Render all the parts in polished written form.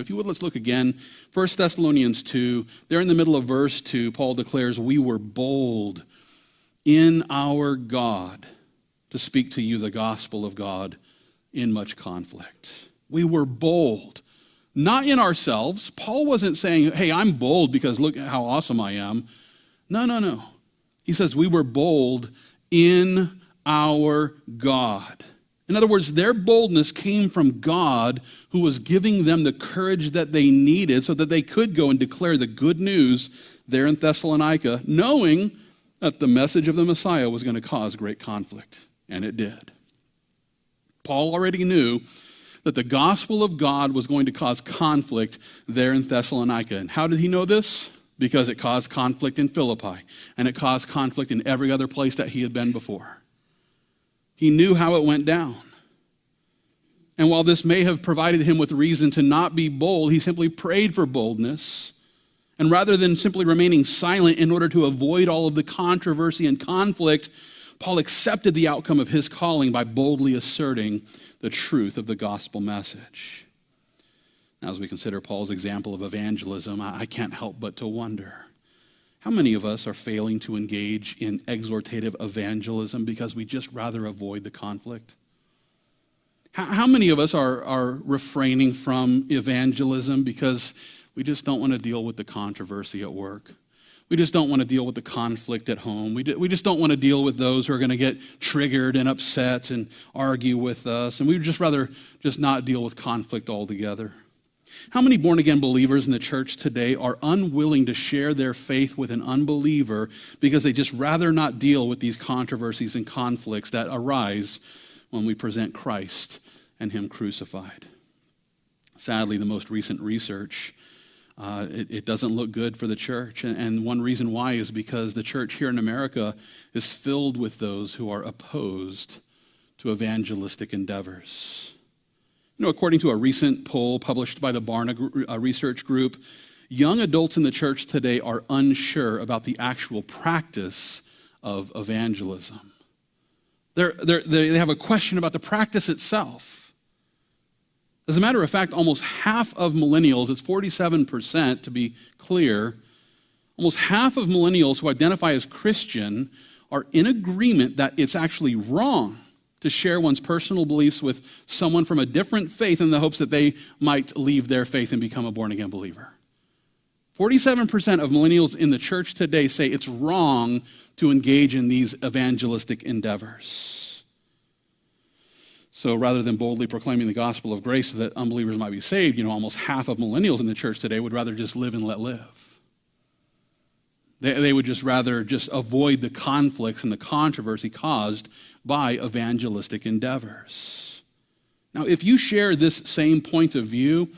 If you would, let's look again. 1 Thessalonians 2, there in the middle of verse 2, Paul declares, we were bold in our God to speak to you the gospel of God in much conflict. We were bold, not in ourselves. Paul wasn't saying, hey, I'm bold because look at how awesome I am. No. He says we were bold in our God. In other words, their boldness came from God, who was giving them the courage that they needed so that they could go and declare the good news there in Thessalonica, knowing that the message of the Messiah was going to cause great conflict. And it did. Paul already knew that the gospel of God was going to cause conflict there in Thessalonica. And how did he know this? Because it caused conflict in Philippi, and it caused conflict in every other place that he had been before. He knew how it went down. And while this may have provided him with reason to not be bold, he simply prayed for boldness. And rather than simply remaining silent in order to avoid all of the controversy and conflict, Paul accepted the outcome of his calling by boldly asserting the truth of the gospel message. Now, as we consider Paul's example of evangelism, I can't help but to wonder, how many of us are failing to engage in exhortative evangelism because we just rather avoid the conflict? How many of us are refraining from evangelism because we just don't want to deal with the controversy at work? We just don't want to deal with the conflict at home. We just don't want to deal with those who are going to get triggered and upset and argue with us. And we would just rather just not deal with conflict altogether. How many born-again believers in the church today are unwilling to share their faith with an unbeliever because they just rather not deal with these controversies and conflicts that arise when we present Christ and him crucified? Sadly, the most recent research, it doesn't look good for the church. And one reason why is because the church here in America is filled with those who are opposed to evangelistic endeavors. You know, according to a recent poll published by the Barna Research Group, young adults in the church today are unsure about the actual practice of evangelism. They have a question about the practice itself. As a matter of fact, almost half of millennials, it's 47% to be clear, almost half of millennials who identify as Christian are in agreement that it's actually wrong to share one's personal beliefs with someone from a different faith in the hopes that they might leave their faith and become a born-again believer. 47% of millennials in the church today say it's wrong to engage in these evangelistic endeavors. So rather than boldly proclaiming the gospel of grace so that unbelievers might be saved, almost half of millennials in the church today would rather just live and let live. They would just rather just avoid the conflicts and the controversy caused by evangelistic endeavors. Now, if you share this same point of view,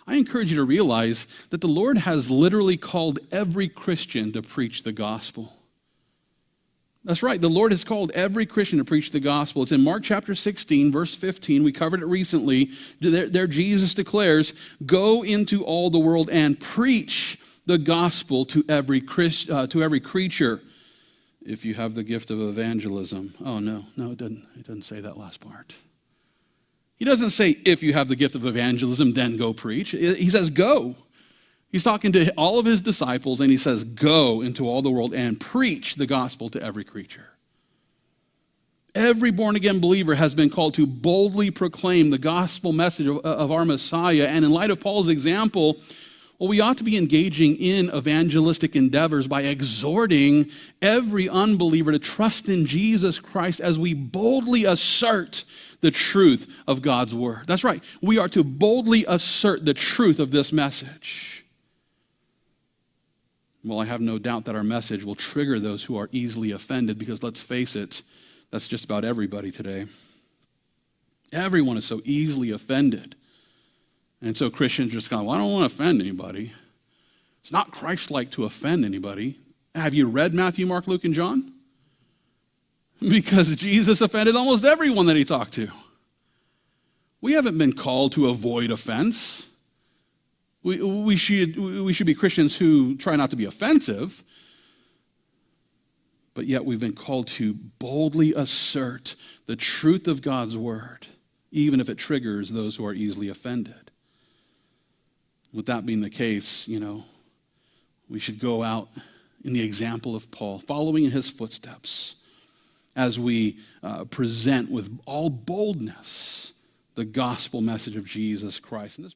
I encourage you to realize that the Lord has literally called every Christian to preach the gospel. That's right, the Lord has called every Christian to preach the gospel. It's in Mark chapter 16, verse 15. We covered it recently. There Jesus declares, "Go into all the world and preach the gospel to every creature. If you have the gift of evangelism." Oh, no, it doesn't say that last part. He doesn't say, if you have the gift of evangelism, then go preach. He says, go. He's talking to all of his disciples, and he says, go into all the world and preach the gospel to every creature. Every born-again believer has been called to boldly proclaim the gospel message of our Messiah. And in light of Paul's example, we ought to be engaging in evangelistic endeavors by exhorting every unbeliever to trust in Jesus Christ as we boldly assert the truth of God's word. That's right. We are to boldly assert the truth of this message. Well, I have no doubt that our message will trigger those who are easily offended because, let's face it, that's just about everybody today. Everyone is so easily offended. And so Christians just go, I don't want to offend anybody. It's not Christ-like to offend anybody. Have you read Matthew, Mark, Luke, and John? Because Jesus offended almost everyone that he talked to. We haven't been called to avoid offense. We should be Christians who try not to be offensive, but yet we've been called to boldly assert the truth of God's word, even if it triggers those who are easily offended. With that being the case, we should go out in the example of Paul, following in his footsteps as we present with all boldness the gospel message of Jesus Christ. And this